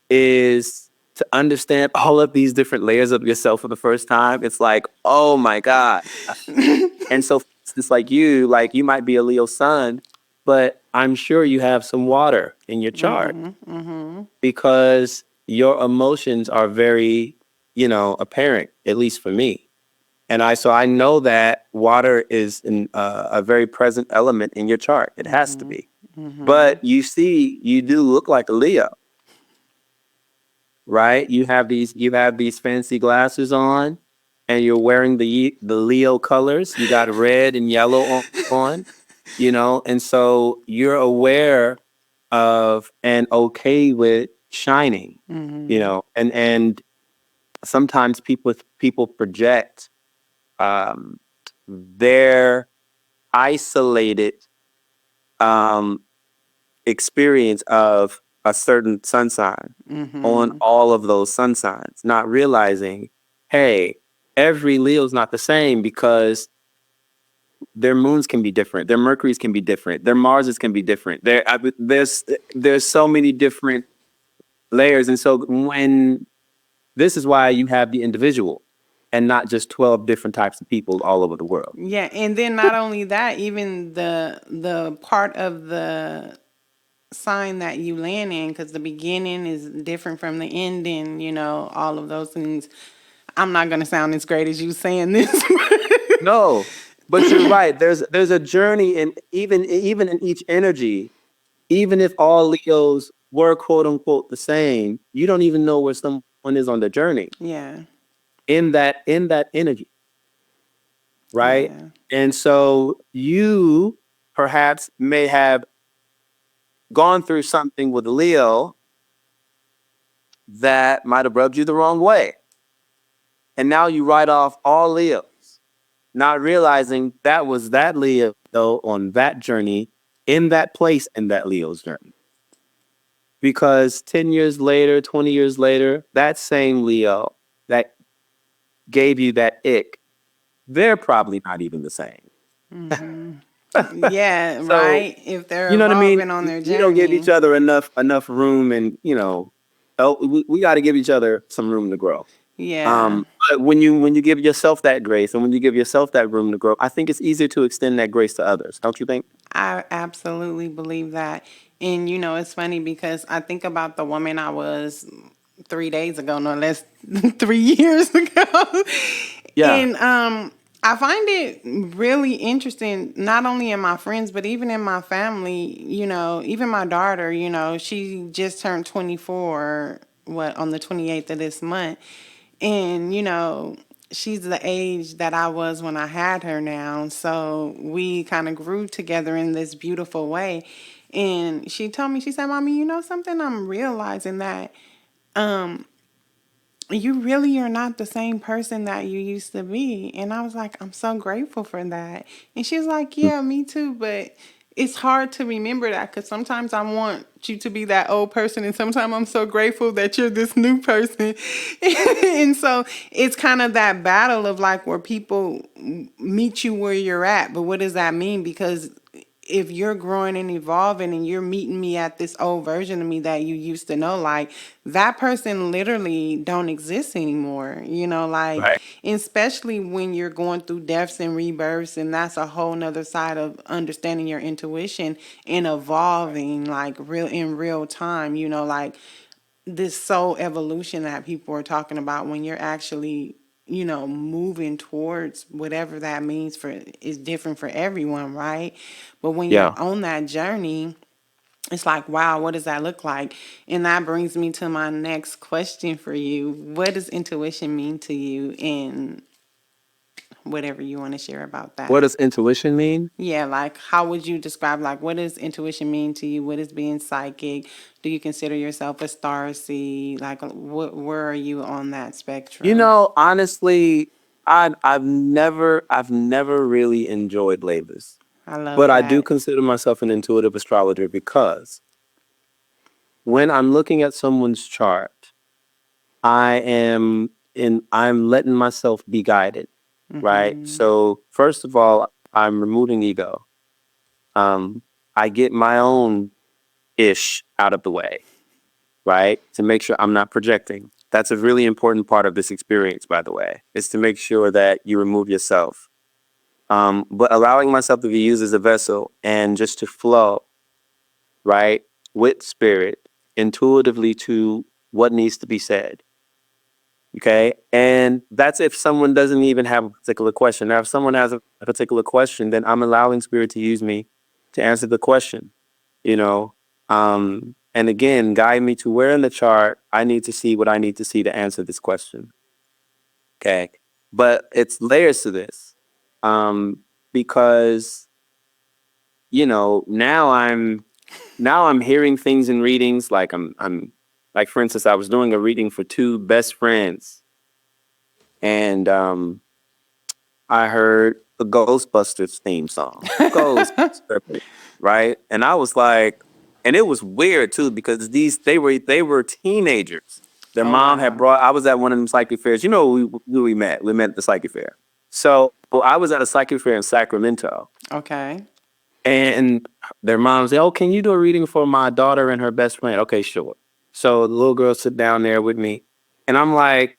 is to understand all of these different layers of yourself for the first time. It's like, oh my God. And so it's like you might be a Leo sun, but I'm sure you have some water in your chart Mm-hmm. Mm-hmm. because your emotions are very, apparent, at least for me. So I know that water is a very present element in your chart. It has to Mm-hmm. be. Mm-hmm. But you do look like a Leo, right? You have these fancy glasses on, and you're wearing the Leo colors. You got red and yellow on, and so you're aware of and okay with shining, Mm-hmm. and sometimes people project um, their isolated um, experience of a certain sun sign on Mm-hmm. all of those sun signs, not realizing, hey, every Leo's not the same because their moons can be different, their Mercury's can be different, their Marses can be different. There's so many different layers, and so when this is why you have the individual. and not just 12 different types of people all over the world. Yeah, and then not only that, even the part of the sign that you land in, because the beginning is different from the ending, all of those things. I'm not gonna sound as great as you saying this. No, but you're right. There's a journey, and even in each energy, even if all Leos were quote unquote the same, you don't even know where someone is on the journey Yeah, in that energy, right? yeah. And so you perhaps may have gone through something with Leo that might have rubbed you the wrong way. And now you write off all Leos, not realizing that was that Leo on that journey, in that place in that Leo's journey. Because 10 years later, 20 years later, that same Leo that gave you that ick, they're probably not even the same. Yeah, So, right. If they're you know what I mean? evolving on their We don't give each journey. other enough room, and we got to give each other some room to grow. Yeah. But when you give yourself that grace, and when you give yourself that room to grow, I think it's easier to extend that grace to others. Don't you think? I absolutely believe that. And it's funny because I think about the woman I was 3 days ago, no less 3 years ago. Yeah. And I find it really interesting, not only in my friends, but even in my family, even my daughter, she just turned 24, on the 28th of this month. And, she's the age that I was when I had her now. So we kind of grew together in this beautiful way. And she told me, she said, Mommy, you know something? I'm realizing that you really are not the same person that you used to be. And I was like, I'm so grateful for that. And she was like, yeah, me too. But it's hard to remember that because sometimes I want you to be that old person. And sometimes I'm so grateful that you're this new person. And so it's kind of that battle of like where people meet you where you're at. But what does that mean? Because if you're growing and evolving and you're meeting me at this old version of me that you used to know, like that person literally don't exist anymore, like, Right. and especially when you're going through deaths and rebirths, and that's a whole nother side of understanding your intuition and evolving like real in real time, like this soul evolution that people are talking about when you're actually moving towards whatever that means for is different for everyone, right? But when you're Yeah. on that journey, it's like, wow, what does that look like? And that brings me to my next question for you. What does intuition mean to you, and whatever you want to share about What that? does intuition mean? Yeah, like how would you describe, like, what does intuition mean to you? What is being psychic? Do you consider yourself a star seed? Like, where are you on that spectrum? Honestly, I've never really enjoyed labels, I love but I do that. consider myself an intuitive astrologer because when I'm looking at someone's chart, I'm letting myself be guided, right? So first of all, I'm removing ego. Um, I get my own ish out of the way, right? To make sure I'm not projecting. That's a really important part of this experience, by the way, is to make sure that you remove yourself. But allowing myself to be used as a vessel and just to flow, right, with spirit, intuitively to what needs to be said. Okay. And that's if someone doesn't even have a particular question. Now, if someone has a particular question, then I'm allowing spirit to use me to answer the question, you know. And again, guide me to where in the chart I need to see what I need to see to answer this question. Okay. But it's layers to this. Because, now I'm hearing things in readings like I'm like, for instance, I was doing a reading for two best friends, and I heard the Ghostbusters theme song, Ghostbusters, right? And I was like, and it was weird too because they were teenagers. Their Oh, mom had wow. brought. I was at one of them psychic fairs. We met. We met at the psychic fair. So I was at a psychic fair in Sacramento, Okay. and their mom said, "Oh, can you do a reading for my daughter and her best friend?" Okay, sure. So the little girl sit down there with me, and I'm like,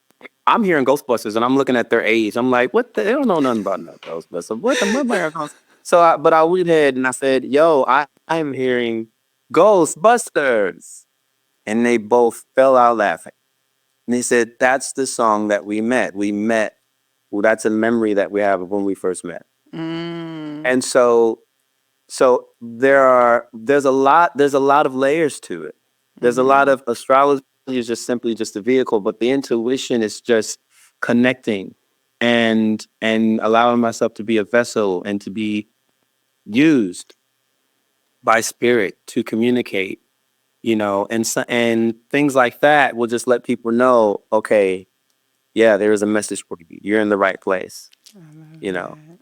I'm hearing Ghostbusters and I'm looking at their age. I'm like, what the? They don't know nothing about no Ghostbusters. What the mother Ghost? So, but I went ahead and I said, yo, I'm hearing Ghostbusters. And they both fell out laughing. And they said, that's the song that we met. We met. Well, that's a memory that we have of when we first met. Mm. And so there's a lot of layers to it. There's a lot of astrology is just simply just a vehicle, but the intuition is just connecting and allowing myself to be a vessel and to be used by spirit to communicate, and things like that will just let people know, okay, yeah, there is a message for you. You're in the right place, I love you know. that.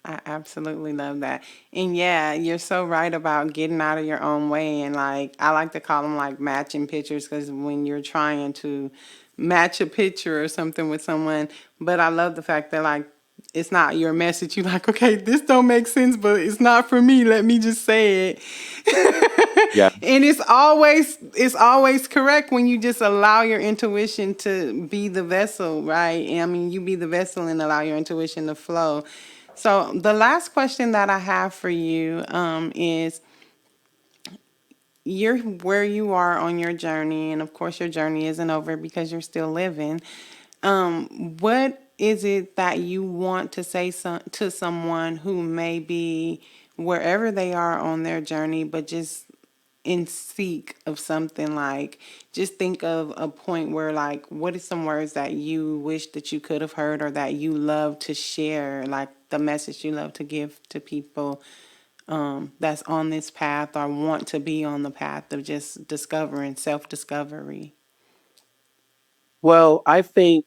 I absolutely love that. And yeah, you're so right about getting out of your own way. And like, I like to call them like matching pictures because when you're trying to match a picture or something with someone, but I love the fact that like, it's not your message. You're like, okay, this don't make sense, but it's not for me. Let me just say Yeah. it. And it's always correct when you just allow your intuition to be the vessel, right? I mean, you be the vessel and allow your intuition to flow. So the last question that I have for you is you're where you are on your journey, and of course your journey isn't over because you're still living. What is it that you want to say to someone who may be wherever they are on their journey, but just in seek of something, like just think of a point where like what is some words that you wish that you could have heard or that you love to share, like the message you love to give to people that's on this path or want to be on the path of just discovering self-discovery. Well, I think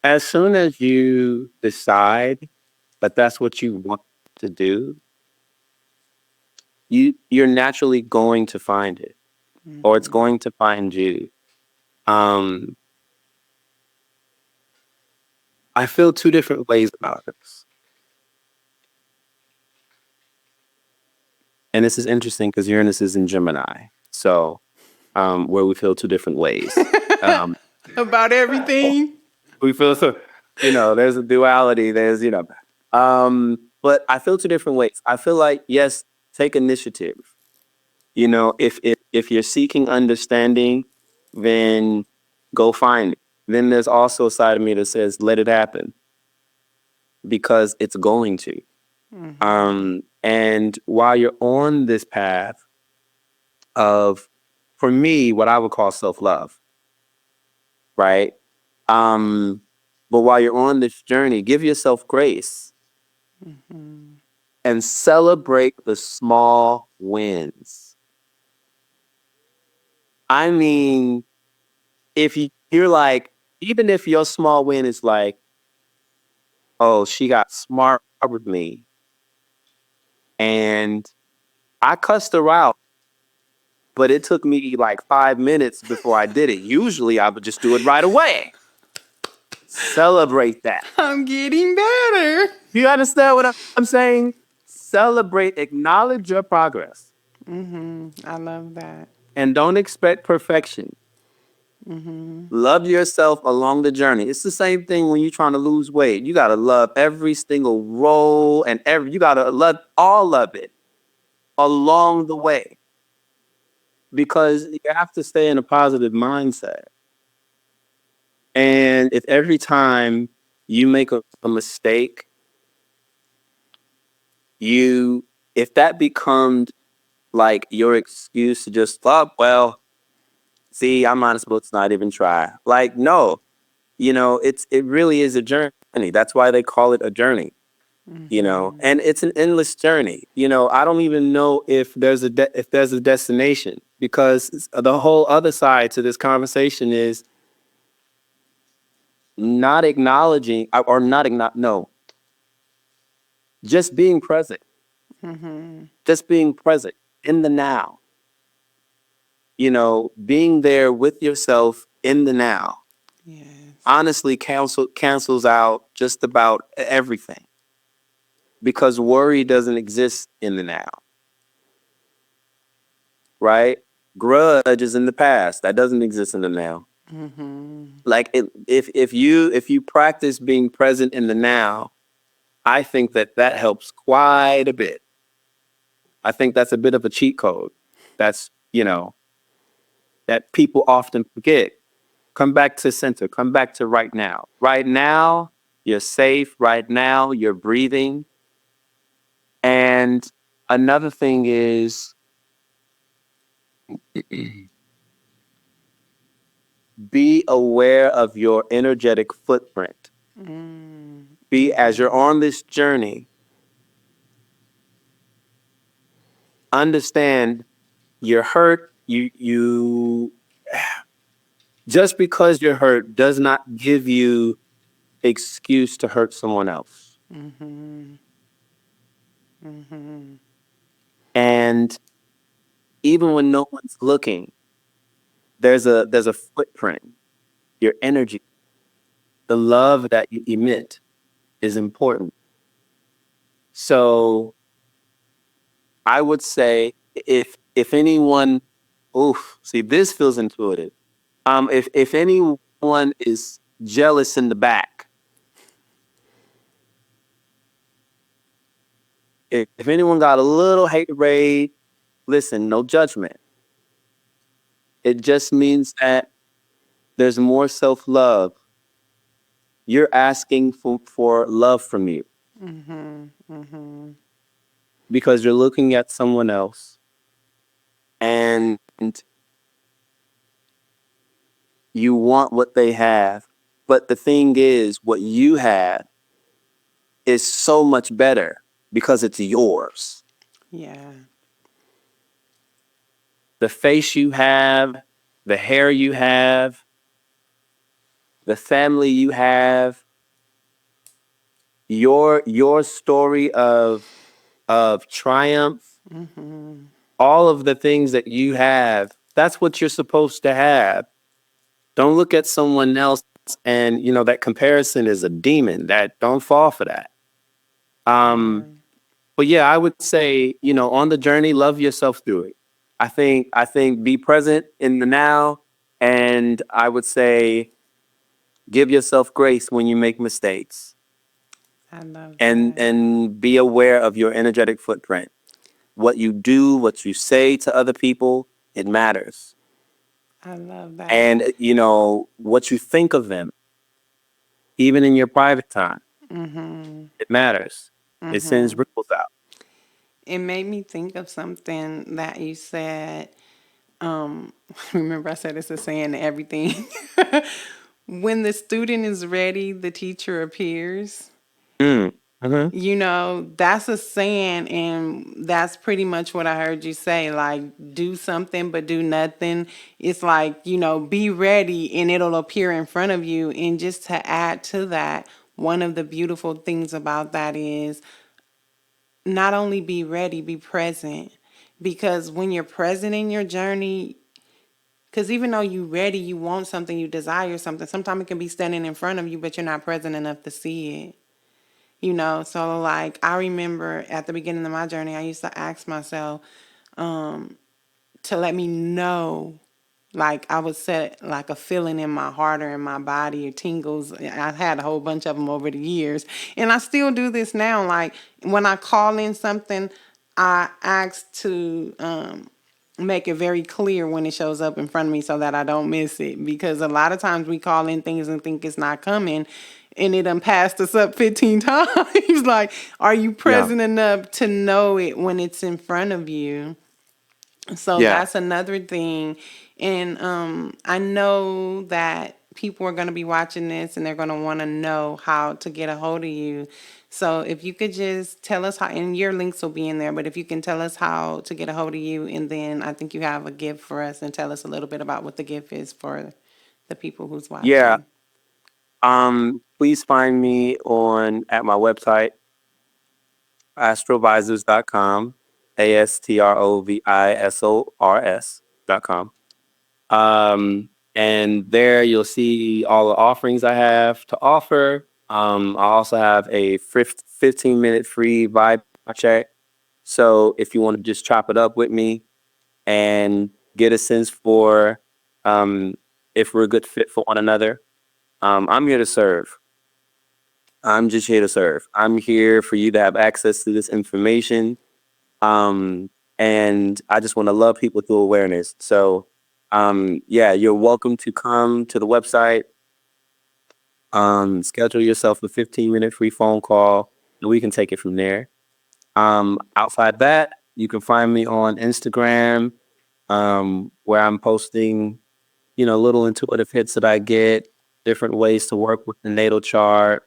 as soon as you decide that that's what you want to do, you're naturally going to find it, or it's going to find you. Um, I feel two different ways about this, and this is interesting because Uranus is in Gemini, so where we feel two different ways. Um, About everything. we feel so, there's a duality. But I feel two different ways. I feel like yes, take initiative. If you're seeking understanding, then go find it. Then there's also a side of me that says let it happen because it's going to. And while you're on this path of, for me, what I would call self love, right? Um, but while you're on this journey, give yourself grace and celebrate the small wins. I mean, if you're like, even if your small win is like, oh, she got smart with me and I cussed her out, but it took me like 5 minutes before I did it. Usually I would just do it right away. Celebrate that. I'm getting better. You understand what I'm saying? Celebrate, acknowledge your progress, I love that. and don't expect perfection. Love yourself along the journey. It's the same thing when you're trying to lose weight. You gotta love every single roll and you gotta love all of it along the way because you have to stay in a positive mindset. And if every time you make a mistake, if that becomes like your excuse to just, oh, well, see, I might as well not even try. Like, no, it really is a journey. That's why they call it a journey. And it's an endless journey. I don't even know if there's a destination, because the whole other side to this conversation is not acknowledging or not no, just being present, just being present in the now, being there with yourself in the now. Yes. Honestly, cancels out just about everything, because worry doesn't exist in the now, right? Grudge is in the past. That doesn't exist in the now. Like if you practice being present in the now, I think that helps quite a bit. I think that's a bit of a cheat code. That's that people often forget. Come back to center. Come back to right now. Right now, you're safe. Right now, you're breathing. And another thing is be aware of your energetic footprint. Be as you're on this journey, understand you're hurt. You just because you're hurt does not give you excuse to hurt someone else. And even when no one's looking, there's a footprint. Your energy, the love that you emit is important. So I would say if anyone, oof, see this feels intuitive. If anyone is jealous in the back, if anyone got a little hate rate, listen, no judgment. It just means that there's more self love. You're asking for love from you because you're looking at someone else and you want what they have. But the thing is, what you have is so much better because it's yours. Yeah. The face you have, the hair you have, the family you have, your story of triumph, all of the things that you have, that's what you're supposed to have. Don't look at someone else and that comparison is a demon. That don't fall for that. Um Yeah. but yeah, I would say, on the journey, love yourself through it. I think be present in the now, and I would say give yourself grace when you make mistakes, I love and that. and be aware of your energetic footprint. What you do, what you say to other people, it matters. I love that. And what you think of them, even in your private time, it matters. It sends ripples out. It made me think of something that you said. Remember, I said it's a saying to everything. When the student is ready, the teacher appears. Mm. Mhm. That's a saying, and that's pretty much what I heard you say. Like, do something, but do nothing. It's like, be ready, and it'll appear in front of you. And just to add to that, one of the beautiful things about that is not only be ready, be present. Because when you're present in your journey, because even though you're ready, you want something, you desire something, sometimes it can be standing in front of you, but you're not present enough to see it. So like I remember at the beginning of my journey, I used to ask myself to let me know, like I would set like a feeling in my heart or in my body or tingles. I've had a whole bunch of them over the years, and I still do this now. Like when I call in something, I ask to make it very clear when it shows up in front of me so that I don't miss it. Because a lot of times we call in things and think it's not coming, and it done passed us up 15 times. Like, are you Yeah. present enough to know it when it's in front of you? So Yeah. that's another thing. And I know that people are going to be watching this and they're going to want to know how to get a hold of you. So if you could just tell us how, and your links will be in there, but if you can tell us how to get a hold of you, and then I think you have a gift for us, and tell us a little bit about what the gift is for the people who's Yeah. watching. Please find me on at my website, astrovisors.com, astrovisors.com. And there you'll see all the offerings I have to offer. I also have a 15-minute free vibe check. So if you want to just chop it up with me and get a sense for um, if we're a good fit for one another. I'm here to serve. I'm just here to serve. I'm here for you to have access to this information. Um, and I just want to love people through awareness. So, yeah, you're welcome to come to the website, schedule yourself a 15-minute free phone call, and we can take it from there. Outside that, you can find me on Instagram, where I'm posting, little intuitive hits that I get, different ways to work with the natal chart,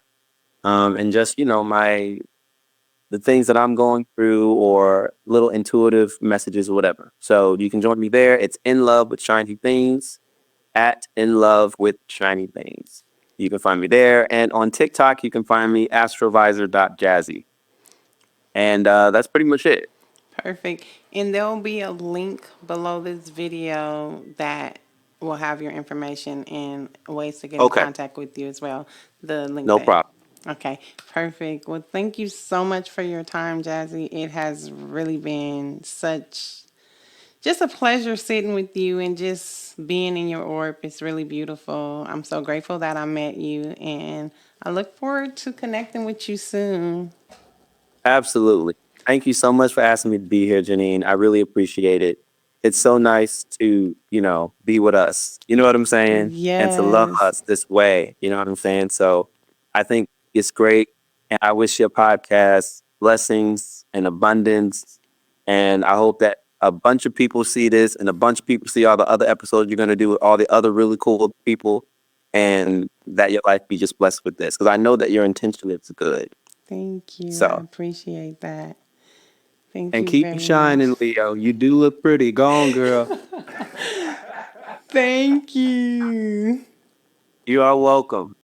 and just, the things that I'm going through or little intuitive messages or whatever. So you can join me there. It's In Love with Shiny Things, at In Love with Shiny Things. You can find me there. And on TikTok, you can find me astrovisor.jazzy. And that's pretty much it. Perfect. And there'll be a link below this video that will have your information and ways to get in Okay, contact with you as well. The link no that. problem. Okay, perfect. Well, thank you so much for your time, Jazzy. It has really been such just a pleasure sitting with you and just being in your orb. It's really beautiful. I'm so grateful that I met you, and I look forward to connecting with you soon. Absolutely. Thank you so much for asking me to be here, Janine. I really appreciate it. It's so nice to, be with us. You know what I'm saying? And to love Yes. us this way. You know what I'm saying? So I think it's great. And I wish your podcast blessings and abundance. And I hope that a bunch of people see this and a bunch of people see all the other episodes you're going to do with all the other really cool people and that your life be just blessed with this. Because I know that your intention is good. Thank you. I So. appreciate that. Thank And you keep very much. shining, Leo. You do look pretty. Go on, girl. Thank you. You are welcome.